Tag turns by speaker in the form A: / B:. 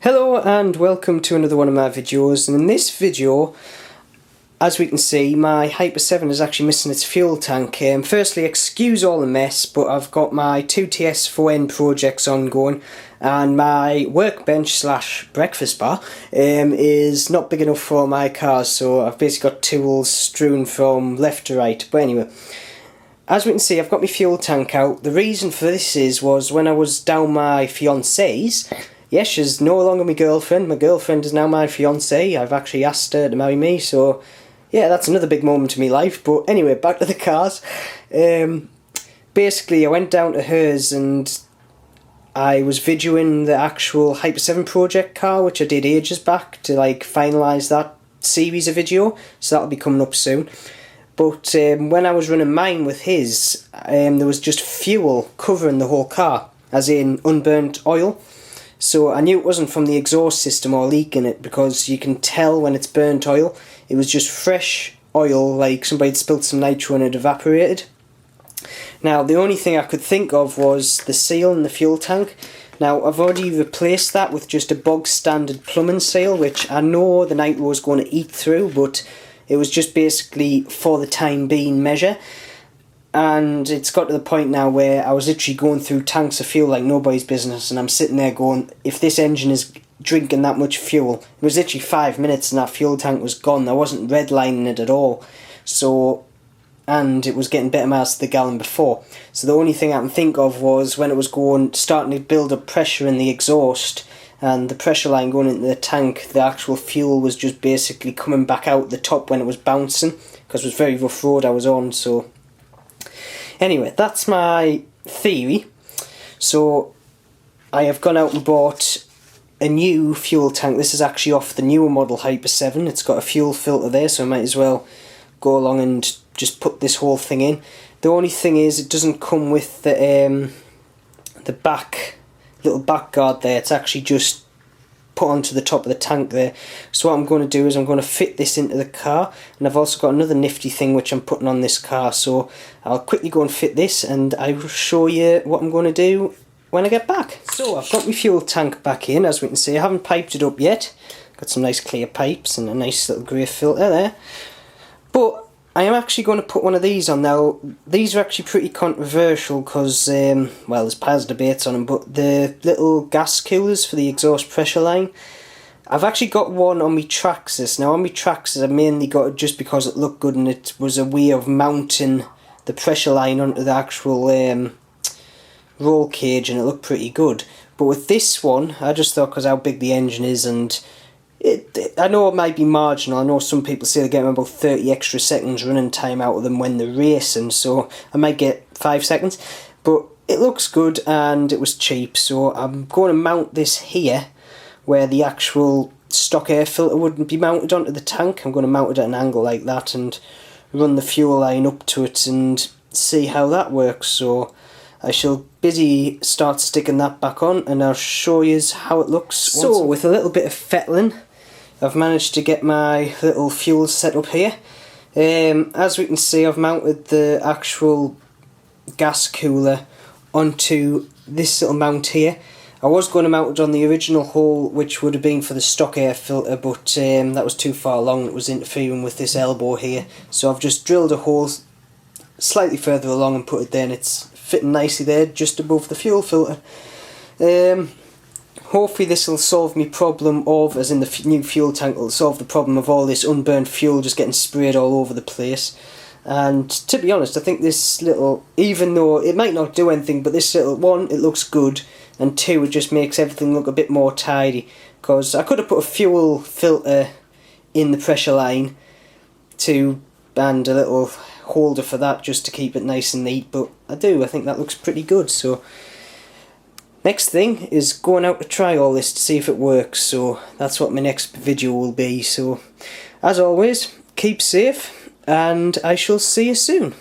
A: Hello and welcome to another one of my videos, and in this video, as we can see, my Hyper 7 is actually missing its fuel tank. Firstly, excuse all the mess, but I've got my 2TS4N projects ongoing and my workbench slash breakfast bar is not big enough for my cars, so I've basically got tools strewn from left to right. But anyway, as we can see, I've got my fuel tank out. The reason for this was when I was down my fiancee's. Yes, she's no longer my girlfriend. My girlfriend is now my fiancée. I've actually asked her to marry me, so yeah, that's another big moment in my life. But anyway, back to the cars. Basically, I went down to hers and I was videoing the actual Hyper 7 project car, which I did ages back, to like finalise that series of video, so that'll be coming up soon. But when I was running mine with his, there was just fuel covering the whole car, as in unburnt oil. So I knew it wasn't from the exhaust system or leaking it, because you can tell when it's burnt oil. It was just fresh oil, like somebody had spilt some nitro and it evaporated. Now the only thing I could think of was the seal in the fuel tank. Now I've already replaced that with just a bog standard plumbing seal, which I know the nitro is going to eat through, but it was just basically for the time being measure. And it's got to the point now where I was literally going through tanks of fuel like nobody's business, and I'm sitting there going, if this engine is drinking that much fuel, it was literally 5 minutes and that fuel tank was gone. I wasn't redlining it at all. So, and it was getting better miles to the gallon before. So the only thing I can think of was when it was starting to build up pressure in the exhaust and the pressure line going into the tank, the actual fuel was just basically coming back out the top when it was bouncing, because it was very rough road I was on. So anyway, that's my theory. So I have gone out and bought a new fuel tank. This is actually off the newer model Hyper 7. It's got a fuel filter there, so I might as well go along and just put this whole thing in. The only thing is, it doesn't come with the little back guard there. It's actually just put onto the top of the tank there. So what I'm going to do is I'm going to fit this into the car, and I've also got another nifty thing which I'm putting on this car, so I'll quickly go and fit this and I will show you what I'm going to do when I get back. So I've got my fuel tank back in. As we can see, I haven't piped it up yet. Got some nice clear pipes and a nice little grey filter there, but I am actually going to put one of these on. Now these are actually pretty controversial because well, there's piles of debates on them, but the little gas coolers for the exhaust pressure line, I've actually got one on my Traxxas. Now on my Traxxas I mainly got it just because it looked good and it was a way of mounting the pressure line onto the actual roll cage, and it looked pretty good. But with this one, I just thought, because how big the engine is, and I know it might be marginal. I know some people say they're getting about 30 extra seconds running time out of them when they're racing, so I might get 5 seconds. But it looks good and it was cheap, so I'm going to mount this here where the actual stock air filter wouldn't be mounted onto the tank. I'm going to mount it at an angle like that and run the fuel line up to it and see how that works. So I shall busy start sticking that back on and I'll show you how it looks. So with a little bit of fettling, I've managed to get my little fuel set up here. As we can see, I've mounted the actual gas cooler onto this little mount here. I was going to mount it on the original hole, which would have been for the stock air filter, but that was too far along. It was interfering with this elbow here. So I've just drilled a hole slightly further along and put it there, and it's fitting nicely there, just above the fuel filter. Hopefully this will solve me problem of, as in the new fuel tank, will solve the problem of all this unburnt fuel just getting sprayed all over the place. And to be honest, I think this little, even though it might not do anything, but this little, one, it looks good, and two, it just makes everything look a bit more tidy. Because I could have put a fuel filter in the pressure line and a little holder for that just to keep it nice and neat, but I think that looks pretty good. So next thing is going out to try all this to see if it works, so that's what my next video will be. So as always, keep safe and I shall see you soon.